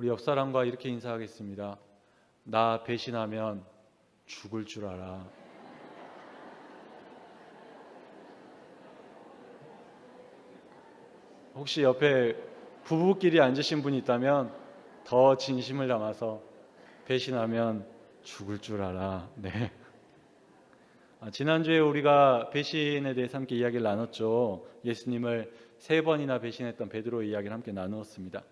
우리 옆 사람과 이렇게 인사하겠습니다. 나 배신하면 죽을 줄 알아. 혹시 옆에 부부끼리 앉으신 분이 있다면 더 진심을 담아서 배신하면 죽을 줄 알아. 네. 지난주에 우리가 배신에 대해서 함께 이야기를 나눴죠. 예수님을 3번이나 배신했던 베드로의 이야기를 함께 나누었습니다.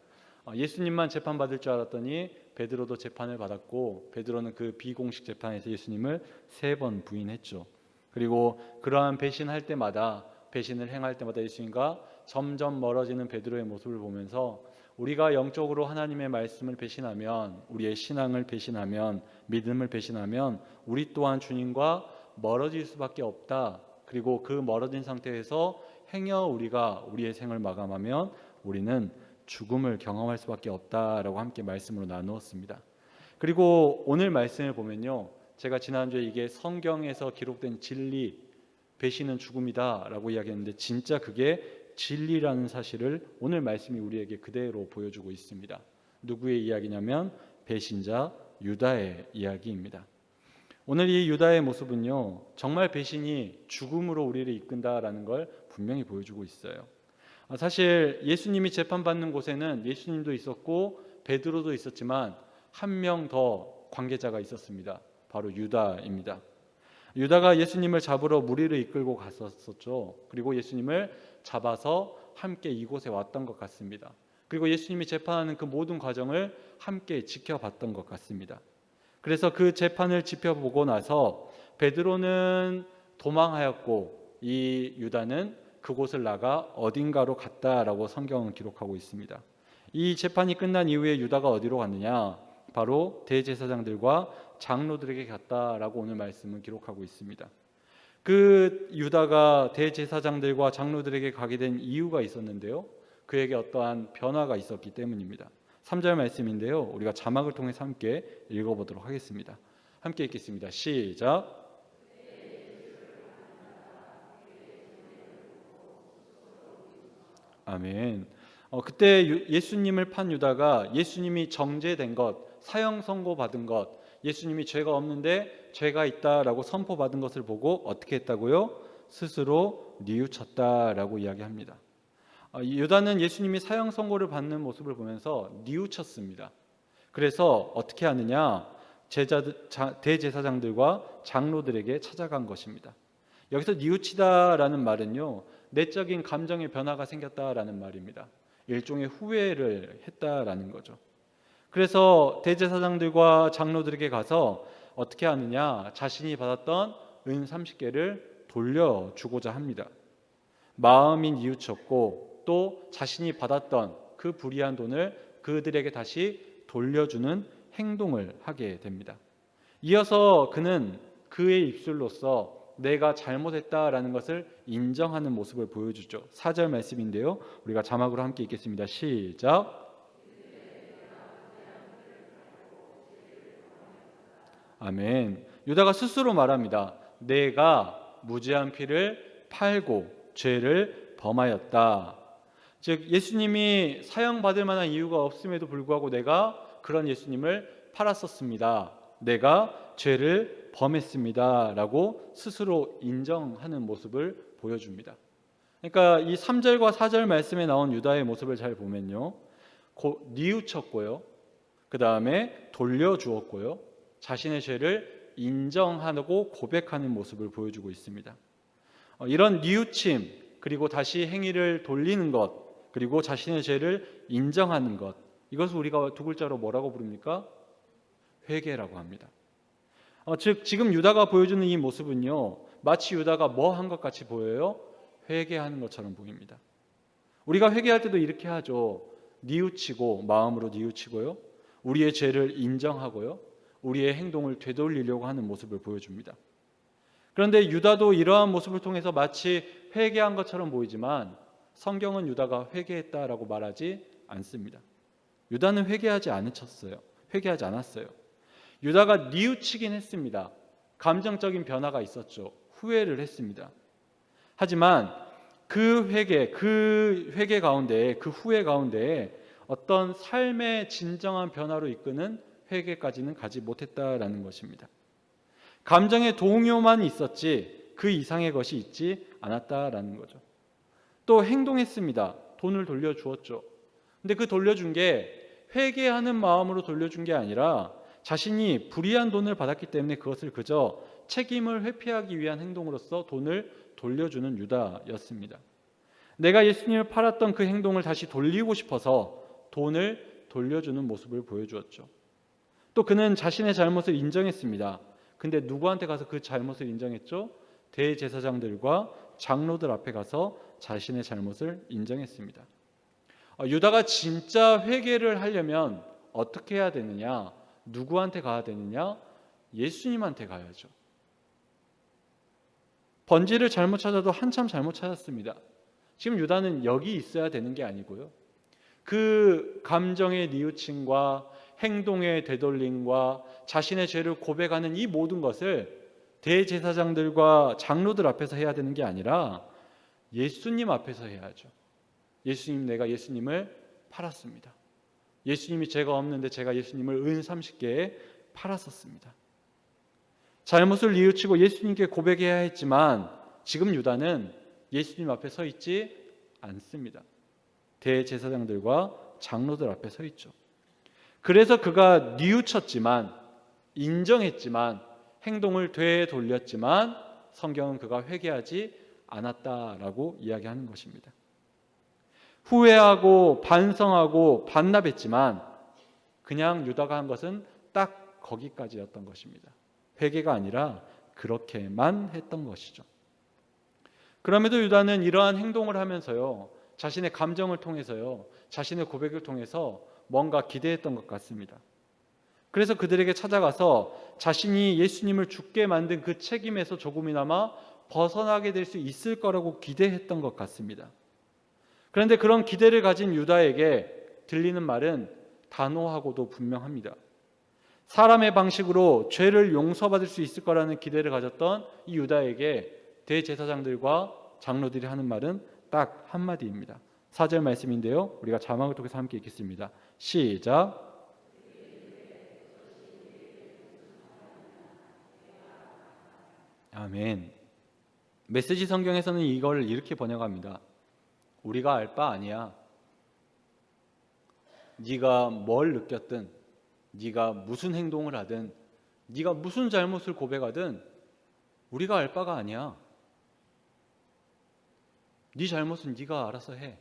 예수님만 재판받을 줄 알았더니 베드로도 재판을 받았고, 베드로는 그 비공식 재판에서 예수님을 3번 부인했죠. 그리고 그러한 배신할 때마다, 배신을 행할 때마다 예수님과 점점 멀어지는 베드로의 모습을 보면서 우리가 영적으로 하나님의 말씀을 배신하면, 우리의 신앙을 배신하면, 믿음을 배신하면 우리 또한 주님과 멀어질 수밖에 없다. 그리고 그 멀어진 상태에서 행여 우리가 우리의 생을 마감하면 우리는 죽음을 경험할 수밖에 없다라고 함께 말씀으로 나누었습니다. 그리고 오늘 말씀을 보면요, 제가 지난주에 이게 성경에서 기록된 진리, 배신은 죽음이다라고 이야기했는데 진짜 그게 진리라는 사실을 오늘 말씀이 우리에게 그대로 보여주고 있습니다. 누구의 이야기냐면 배신자 유다의 이야기입니다. 오늘 이 유다의 모습은요, 정말 배신이 죽음으로 우리를 이끈다라는 걸 분명히 보여주고 있어요. 사실 예수님이 재판받는 곳에는 예수님도 있었고 베드로도 있었지만 한 명 더 관계자가 있었습니다. 바로 유다입니다. 유다가 예수님을 잡으러 무리를 이끌고 갔었죠. 그리고 예수님을 잡아서 함께 이곳에 왔던 것 같습니다. 그리고 예수님이 재판하는 그 모든 과정을 함께 지켜봤던 것 같습니다. 그래서 그 재판을 지켜보고 나서 베드로는 도망하였고 이 유다는 그곳을 나가 어딘가로 갔다라고 성경은 기록하고 있습니다. 이 재판이 끝난 이후에 유다가 어디로 갔느냐? 바로 대제사장들과 장로들에게 갔다라고 오늘 말씀은 기록하고 있습니다. 그 유다가 대제사장들과 장로들에게 가게 된 이유가 있었는데요, 그에게 어떠한 변화가 있었기 때문입니다. 3절 말씀인데요, 우리가 자막을 통해서 함께 읽어보도록 하겠습니다. 함께 읽겠습니다. 시작. 아멘. 그때 예수님을 판 유다가 예수님이 정죄된 것, 사형 선고받은 것, 예수님이 죄가 없는데 죄가 있다라고 선포받은 것을 보고 어떻게 했다고요? 스스로 뉘우쳤다라고 이야기합니다. 유다는 예수님이 사형 선고를 받는 모습을 보면서 뉘우쳤습니다. 그래서 어떻게 하느냐? 대제사장들과 장로들에게 찾아간 것입니다. 여기서 뉘우치다라는 말은요, 내적인 감정의 변화가 생겼다라는 말입니다. 일종의 후회를 했다라는 거죠. 그래서 대제사장들과 장로들에게 가서 어떻게 하느냐? 자신이 받았던 은 30개를 돌려주고자 합니다. 마음이 뉘우쳤고 또 자신이 받았던 그 불의한 돈을 그들에게 다시 돌려주는 행동을 하게 됩니다. 이어서 그는 그의 입술로서 내가 잘못했다라는 것을 인정하는 모습을 보여주죠. 4절 말씀인데요, 우리가 자막으로 함께 읽겠습니다. 시작. 아멘. 유다가 스스로 말합니다. 내가 무죄한 피를 팔고 죄를 범하였다. 즉 예수님이 사형받을 만한 이유가 없음에도 불구하고 내가 그런 예수님을 팔았었습니다. 내가 죄를 범했습니다 라고 스스로 인정하는 모습을 보여줍니다. 그러니까 이 3절과 4절 말씀에 나온 유다의 모습을 잘 보면요, 뉘우쳤고요, 그 다음에 돌려주었고요, 자신의 죄를 인정하고 고백하는 모습을 보여주고 있습니다. 이런 뉘우침, 그리고 다시 행위를 돌리는 것, 그리고 자신의 죄를 인정하는 것, 이것을 우리가 두 글자로 뭐라고 부릅니까? 회개라고 합니다. 즉 지금 유다가 보여주는 이 모습은요, 마치 유다가 뭐 한 것 같이 보여요? 회개하는 것처럼 보입니다. 우리가 회개할 때도 이렇게 하죠. 뉘우치고, 마음으로 뉘우치고요, 우리의 죄를 인정하고요, 우리의 행동을 되돌리려고 하는 모습을 보여줍니다. 그런데 유다도 이러한 모습을 통해서 마치 회개한 것처럼 보이지만 성경은 유다가 회개했다라고 말하지 않습니다. 유다는 회개하지 않았어요. 유다가 뉘우치긴 했습니다. 감정적인 변화가 있었죠. 후회를 했습니다. 하지만 그 회개 가운데, 그 후회 가운데 어떤 삶의 진정한 변화로 이끄는 회개까지는 가지 못했다라는 것입니다. 감정의 동요만 있었지 그 이상의 것이 있지 않았다라는 거죠. 또 행동했습니다. 돈을 돌려주었죠. 근데 그 돌려준 게 회개하는 마음으로 돌려준 게 아니라 자신이 불이한 돈을 받았기 때문에 그것을 그저 책임을 회피하기 위한 행동으로서 돈을 돌려주는 유다였습니다. 내가 예수님을 팔았던 그 행동을 다시 돌리고 싶어서 돈을 돌려주는 모습을 보여주었죠. 또 그는 자신의 잘못을 인정했습니다. 근데 누구한테 가서 그 잘못을 인정했죠? 대제사장들과 장로들 앞에 가서 자신의 잘못을 인정했습니다. 유다가 진짜 회개를 하려면 어떻게 해야 되느냐? 누구한테 가야 되느냐? 예수님한테 가야죠. 번지를 잘못 찾아도 한참 잘못 찾았습니다. 지금 유다는 여기 있어야 되는 게 아니고요. 그 감정의 뉘우침과 행동의 되돌림과 자신의 죄를 고백하는 이 모든 것을 대제사장들과 장로들 앞에서 해야 되는 게 아니라 예수님 앞에서 해야죠. 예수님, 내가 예수님을 팔았습니다. 예수님이 죄가 없는데 제가 예수님을 은 30개에 팔았었습니다. 잘못을 뉘우치고 예수님께 고백해야 했지만 지금 유다는 예수님 앞에 서 있지 않습니다. 대제사장들과 장로들 앞에 서 있죠. 그래서 그가 뉘우쳤지만 인정했지만 행동을 되돌렸지만 성경은 그가 회개하지 않았다라고 이야기하는 것입니다. 후회하고 반성하고 반납했지만 그냥 유다가 한 것은 딱 거기까지였던 것입니다. 회개가 아니라 그렇게만 했던 것이죠. 그럼에도 유다는 이러한 행동을 하면서요, 자신의 감정을 통해서요, 자신의 고백을 통해서 뭔가 기대했던 것 같습니다. 그래서 그들에게 찾아가서 자신이 예수님을 죽게 만든 그 책임에서 조금이나마 벗어나게 될 수 있을 거라고 기대했던 것 같습니다. 그런데 그런 기대를 가진 유다에게 들리는 말은 단호하고도 분명합니다. 사람의 방식으로 죄를 용서받을 수 있을 거라는 기대를 가졌던 이 유다에게 대제사장들과 장로들이 하는 말은 딱 한마디입니다. 4절 말씀인데요, 우리가 자막을 통해서 함께 읽겠습니다. 시작. 아멘. 메시지 성경에서는 이걸 이렇게 번역합니다. 우리가 알 바 아니야. 네가 뭘 느꼈든, 네가 무슨 행동을 하든, 네가 무슨 잘못을 고백하든 우리가 알 바가 아니야. 네 잘못은 네가 알아서 해.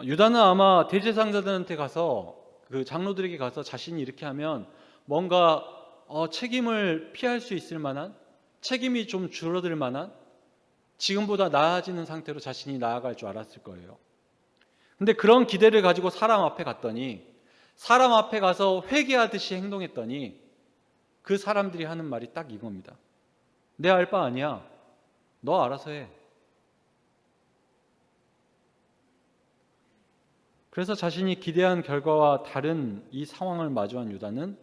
유다는 아마 대제사장들한테 가서, 그 장로들에게 가서 자신이 이렇게 하면 뭔가 책임을 피할 수 있을 만한, 책임이 좀 줄어들 만한, 지금보다 나아지는 상태로 자신이 나아갈 줄 알았을 거예요. 근데 그런 기대를 가지고 사람 앞에 갔더니, 사람 앞에 가서 회개하듯이 행동했더니 그 사람들이 하는 말이 딱 이겁니다. 내 알 바 아니야. 너 알아서 해. 그래서 자신이 기대한 결과와 다른 이 상황을 마주한 유다는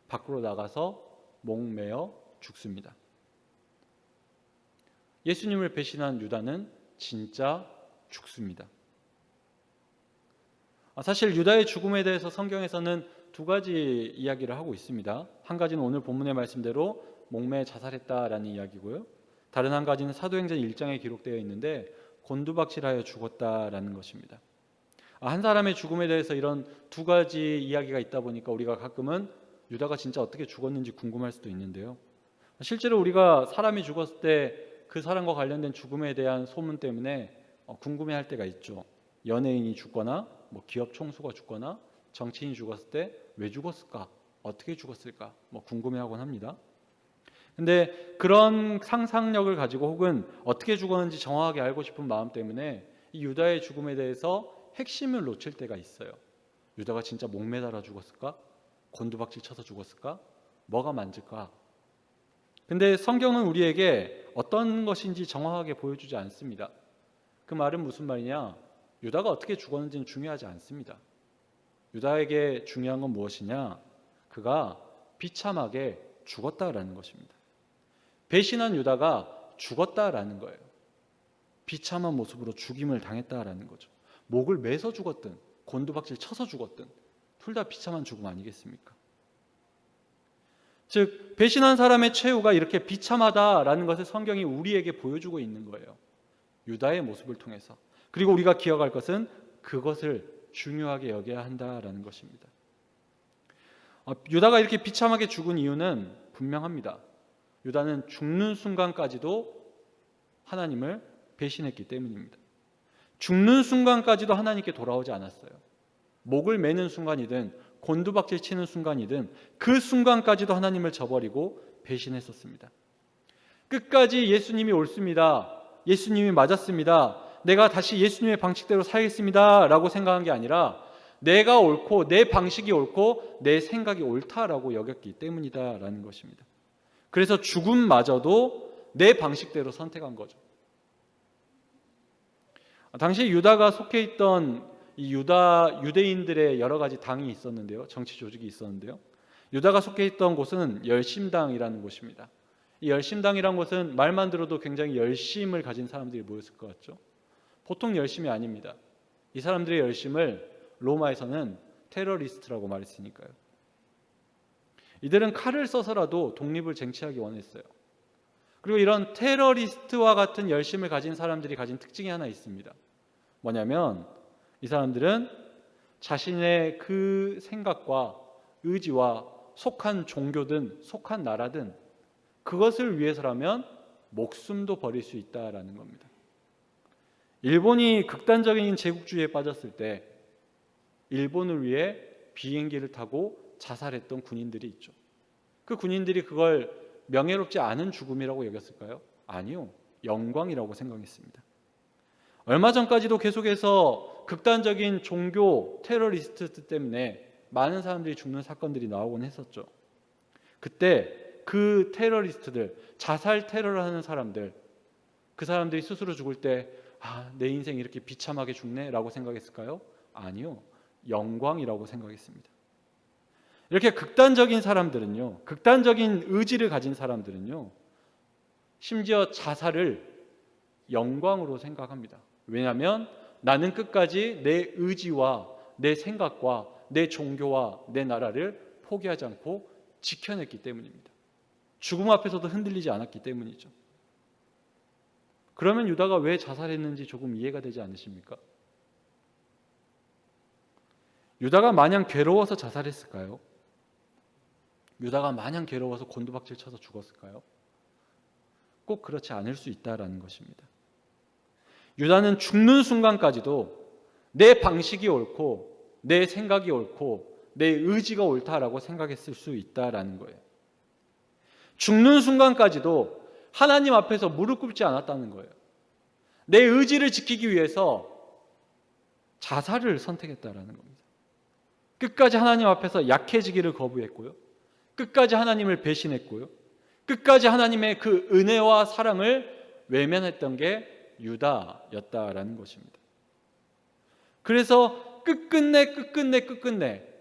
밖으로 나가서 목매어 죽습니다. 예수님을 배신한 유다는 진짜 죽습니다. 사실 유다의 죽음에 대해서 성경에서는 두 가지 이야기를 하고 있습니다. 한 가지는 오늘 본문의 말씀대로 목매에 자살했다라는 이야기고요. 다른 한 가지는 사도행전 1장에 기록되어 있는데 곤두박질하여 죽었다라는 것입니다. 한 사람의 죽음에 대해서 이런 두 가지 이야기가 있다 보니까 우리가 가끔은 유다가 진짜 어떻게 죽었는지 궁금할 수도 있는데요. 실제로 우리가 사람이 죽었을 때 그 사람과 관련된 죽음에 대한 소문 때문에 궁금해할 때가 있죠. 연예인이 죽거나 기업 총수가 죽거나 정치인이 죽었을 때 왜 죽었을까? 어떻게 죽었을까? 궁금해하곤 합니다. 근데 그런 상상력을 가지고 혹은 어떻게 죽었는지 정확하게 알고 싶은 마음 때문에 이 유다의 죽음에 대해서 핵심을 놓칠 때가 있어요. 유다가 진짜 목매달아 죽었을까? 곤두박질 쳐서 죽었을까? 뭐가 맞을까? 근데 성경은 우리에게 어떤 것인지 정확하게 보여주지 않습니다. 그 말은 무슨 말이냐? 유다가 어떻게 죽었는지는 중요하지 않습니다. 유다에게 중요한 건 무엇이냐? 그가 비참하게 죽었다라는 것입니다. 배신한 유다가 죽었다라는 거예요. 비참한 모습으로 죽임을 당했다라는 거죠. 목을 매서 죽었든 곤두박질 쳐서 죽었든 둘 다 비참한 죽음 아니겠습니까? 즉 배신한 사람의 최후가 이렇게 비참하다라는 것을 성경이 우리에게 보여주고 있는 거예요. 유다의 모습을 통해서. 그리고 우리가 기억할 것은 그것을 중요하게 여겨야 한다라는 것입니다. 유다가 이렇게 비참하게 죽은 이유는 분명합니다. 유다는 죽는 순간까지도 하나님을 배신했기 때문입니다. 죽는 순간까지도 하나님께 돌아오지 않았어요. 목을 매는 순간이든 곤두박질 치는 순간이든 그 순간까지도 하나님을 저버리고 배신했었습니다. 끝까지 예수님이 옳습니다. 예수님이 맞았습니다. 내가 다시 예수님의 방식대로 살겠습니다 라고 생각한 게 아니라 내가 옳고 내 방식이 옳고 내 생각이 옳다라고 여겼기 때문이다라는 것입니다. 그래서 죽음마저도 내 방식대로 선택한 거죠. 당시 유다가 속해 있던 이 유대인들의 여러 가지 당이 있었는데요. 정치 조직이 있었는데요. 유다가 속해 있던 곳은 열심당이라는 곳입니다. 이 열심당이라는 곳은 말만 들어도 굉장히 열심을 가진 사람들이 모였을 것 같죠. 보통 열심이 아닙니다. 이 사람들의 열심을 로마에서는 테러리스트라고 말했으니까요. 이들은 칼을 써서라도 독립을 쟁취하기 원했어요. 그리고 이런 테러리스트와 같은 열심을 가진 사람들이 가진 특징이 하나 있습니다. 뭐냐면 이 사람들은 자신의 그 생각과 의지와 속한 종교든 속한 나라든 그것을 위해서라면 목숨도 버릴 수 있다라는 겁니다. 일본이 극단적인 제국주의에 빠졌을 때 일본을 위해 비행기를 타고 자살했던 군인들이 있죠. 그 군인들이 그걸 명예롭지 않은 죽음이라고 여겼을까요? 아니요. 영광이라고 생각했습니다. 얼마 전까지도 계속해서 극단적인 종교 테러리스트 때문에 많은 사람들이 죽는 사건들이 나오곤 했었죠. 그때 그 테러리스트들, 자살 테러를 하는 사람들, 그 사람들이 스스로 죽을 때 내 인생 이렇게 비참하게 죽네 라고 생각했을까요? 아니요. 영광이라고 생각했습니다. 이렇게 극단적인 사람들은요, 극단적인 의지를 가진 사람들은요, 심지어 자살을 영광으로 생각합니다. 왜냐하면 나는 끝까지 내 의지와 내 생각과 내 종교와 내 나라를 포기하지 않고 지켜냈기 때문입니다. 죽음 앞에서도 흔들리지 않았기 때문이죠. 그러면 유다가 왜 자살했는지 조금 이해가 되지 않으십니까? 유다가 마냥 괴로워서 자살했을까요? 유다가 마냥 괴로워서 곤두박질 쳐서 죽었을까요? 꼭 그렇지 않을 수 있다라는 것입니다. 유다는 죽는 순간까지도 내 방식이 옳고 내 생각이 옳고 내 의지가 옳다라고 생각했을 수 있다라는 거예요. 죽는 순간까지도 하나님 앞에서 무릎 꿇지 않았다는 거예요. 내 의지를 지키기 위해서 자살을 선택했다라는 겁니다. 끝까지 하나님 앞에서 약해지기를 거부했고요. 끝까지 하나님을 배신했고요. 끝까지 하나님의 그 은혜와 사랑을 외면했던 게 유다였다라는 것입니다. 그래서 끝끝내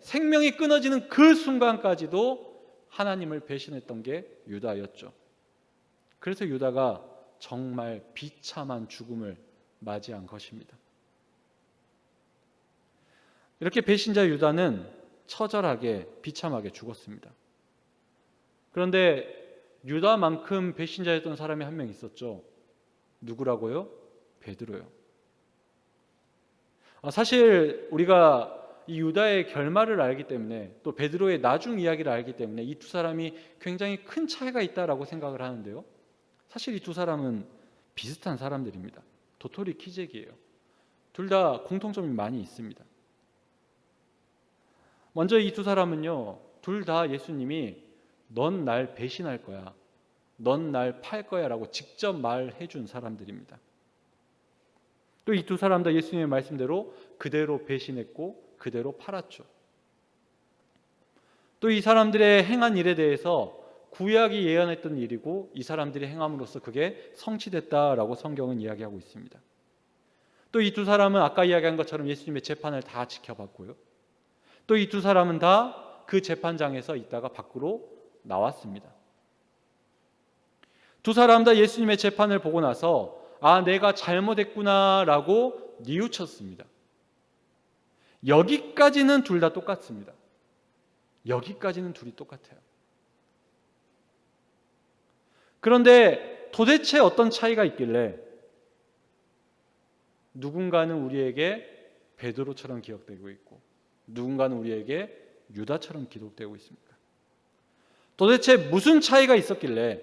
생명이 끊어지는 그 순간까지도 하나님을 배신했던 게 유다였죠. 그래서 유다가 정말 비참한 죽음을 맞이한 것입니다. 이렇게 배신자 유다는 처절하게 비참하게 죽었습니다. 그런데 유다만큼 배신자였던 사람이 한 명 있었죠. 누구라고요? 베드로요. 사실 우리가 이 유다의 결말을 알기 때문에 또 베드로의 나중 이야기를 알기 때문에 이 두 사람이 굉장히 큰 차이가 있다라고 생각을 하는데요. 사실 이 두 사람은 비슷한 사람들입니다. 도토리 키재기예요. 둘 다 공통점이 많이 있습니다. 먼저 이 두 사람은요, 둘 다 예수님이 넌 날 배신할 거야, 넌 날 팔 거야 라고 직접 말해 준 사람들입니다. 또 이 두 사람 다 예수님의 말씀대로 그대로 배신했고 그대로 팔았죠. 또 이 사람들의 행한 일에 대해서 구약이 예언했던 일이고 이 사람들이 행함으로써 그게 성취됐다라고 성경은 이야기하고 있습니다. 또 이 두 사람은 아까 이야기한 것처럼 예수님의 재판을 다 지켜봤고요. 또 이 두 사람은 다 그 재판장에서 있다가 밖으로 나왔습니다. 두 사람 다 예수님의 재판을 보고 나서 내가 잘못했구나라고 뉘우쳤습니다. 여기까지는 둘 다 똑같습니다. 여기까지는 둘이 똑같아요. 그런데 도대체 어떤 차이가 있길래 누군가는 우리에게 베드로처럼 기억되고 있고 누군가는 우리에게 유다처럼 기록되고 있습니까? 도대체 무슨 차이가 있었길래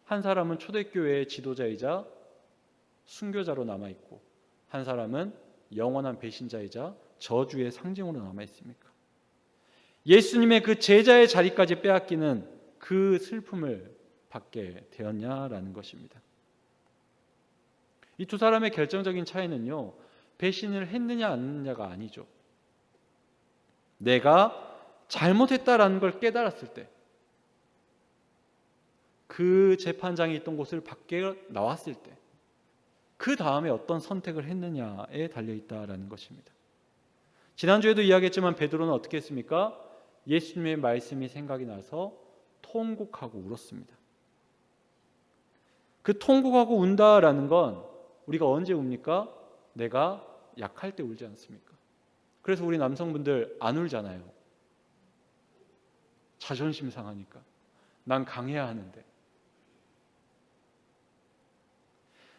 한 사람은 초대교회의 지도자이자 순교자로 남아있고 한 사람은 영원한 배신자이자 저주의 상징으로 남아있습니까? 예수님의 그 제자의 자리까지 빼앗기는 그 슬픔을 받게 되었냐라는 것입니다. 이 두 사람의 결정적인 차이는요, 배신을 했느냐 안 했느냐가 아니죠. 내가 잘못했다라는 걸 깨달았을 때, 그 재판장이 있던 곳을 밖에 나왔을 때, 그 다음에 어떤 선택을 했느냐에 달려있다라는 것입니다. 지난주에도 이야기했지만 베드로는 어떻게 했습니까? 예수님의 말씀이 생각이 나서 통곡하고 울었습니다. 그 통곡하고 운다라는 건 우리가 언제 웁니까? 내가 약할 때 울지 않습니까? 그래서 우리 남성분들 안 울잖아요. 자존심 상하니까. 난 강해야 하는데.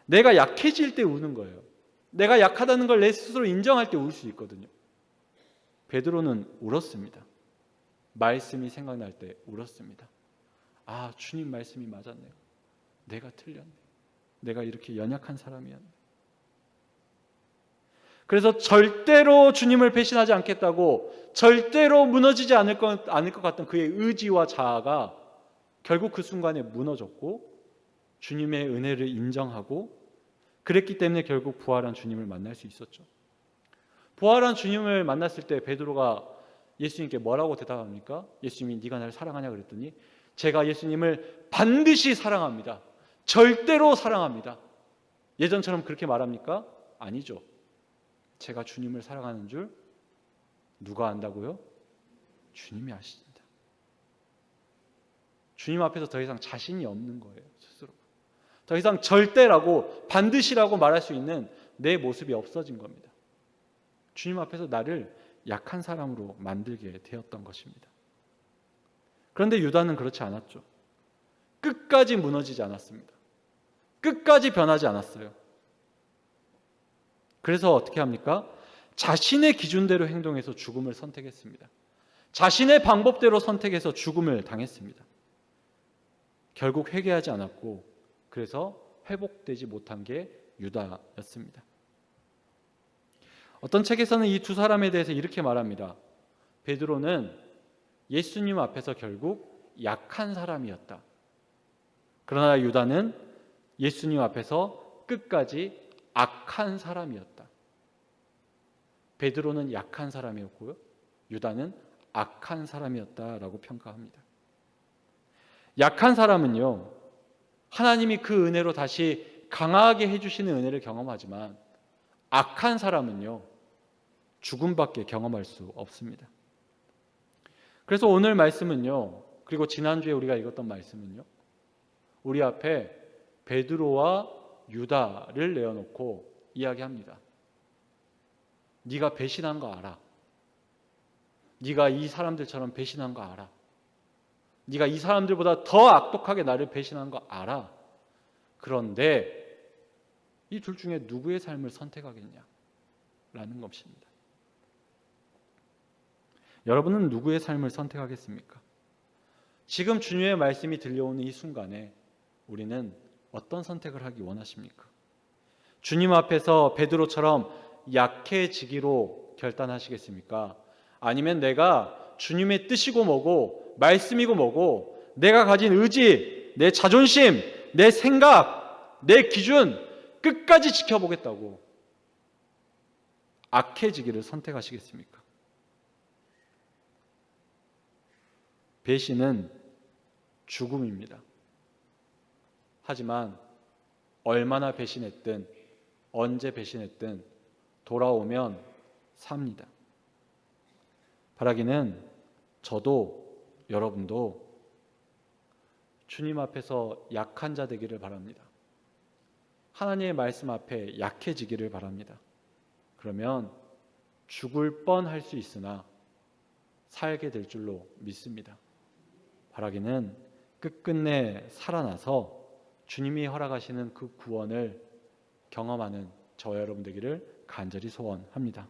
내가 약해질 때 우는 거예요. 내가 약하다는 걸 내 스스로 인정할 때 울 수 있거든요. 베드로는 울었습니다. 말씀이 생각날 때 울었습니다. 주님 말씀이 맞았네요. 내가 틀렸네. 내가 이렇게 연약한 사람이었네. 그래서 절대로 주님을 배신하지 않겠다고, 절대로 무너지지 않을 것 같던 그의 의지와 자아가 결국 그 순간에 무너졌고 주님의 은혜를 인정하고, 그랬기 때문에 결국 부활한 주님을 만날 수 있었죠. 부활한 주님을 만났을 때 베드로가 예수님께 뭐라고 대답합니까? 예수님이 네가 나를 사랑하냐 그랬더니, 제가 예수님을 반드시 사랑합니다. 절대로 사랑합니다. 예전처럼 그렇게 말합니까? 아니죠. 제가 주님을 사랑하는 줄 누가 안다고요? 주님이 아십니다. 주님 앞에서 더 이상 자신이 없는 거예요, 스스로. 더 이상 절대라고, 반드시라고 말할 수 있는 내 모습이 없어진 겁니다. 주님 앞에서 나를 약한 사람으로 만들게 되었던 것입니다. 그런데 유다는 그렇지 않았죠. 끝까지 무너지지 않았습니다. 끝까지 변하지 않았어요. 그래서 어떻게 합니까? 자신의 기준대로 행동해서 죽음을 선택했습니다. 자신의 방법대로 선택해서 죽음을 당했습니다. 결국 회개하지 않았고, 그래서 회복되지 못한 게 유다였습니다. 어떤 책에서는 이 두 사람에 대해서 이렇게 말합니다. 베드로는 예수님 앞에서 결국 약한 사람이었다. 그러나 유다는 예수님 앞에서 끝까지 악한 사람이었다. 베드로는 약한 사람이었고요, 유다는 악한 사람이었다라고 평가합니다. 약한 사람은요, 하나님이 그 은혜로 다시 강하게 해주시는 은혜를 경험하지만, 악한 사람은요, 죽음밖에 경험할 수 없습니다. 그래서 오늘 말씀은요, 그리고 지난주에 우리가 읽었던 말씀은요, 우리 앞에 베드로와 유다를 내어놓고 이야기합니다. 네가 배신한 거 알아. 네가 이 사람들처럼 배신한 거 알아. 네가 이 사람들보다 더 악독하게 나를 배신한 거 알아. 그런데 이 둘 중에 누구의 삶을 선택하겠냐? 라는 것입니다. 여러분은 누구의 삶을 선택하겠습니까? 지금 주님의 말씀이 들려오는 이 순간에 우리는 어떤 선택을 하기 원하십니까? 주님 앞에서 베드로처럼 약해지기로 결단하시겠습니까? 아니면 내가 주님의 뜻이고 뭐고 말씀이고 뭐고 내가 가진 의지, 내 자존심, 내 생각, 내 기준 끝까지 지켜보겠다고 악해지기를 선택하시겠습니까? 배신은 죽음입니다. 하지만 얼마나 배신했든 언제 배신했든 돌아오면 삽니다. 바라기는 저도 여러분도 주님 앞에서 약한 자 되기를 바랍니다. 하나님의 말씀 앞에 약해지기를 바랍니다. 그러면 죽을 뻔할 수 있으나 살게 될 줄로 믿습니다. 바라기는 끝끝내 살아나서 주님이 허락하시는 그 구원을 경험하는 저와 여러분 되기를 간절히 소원합니다.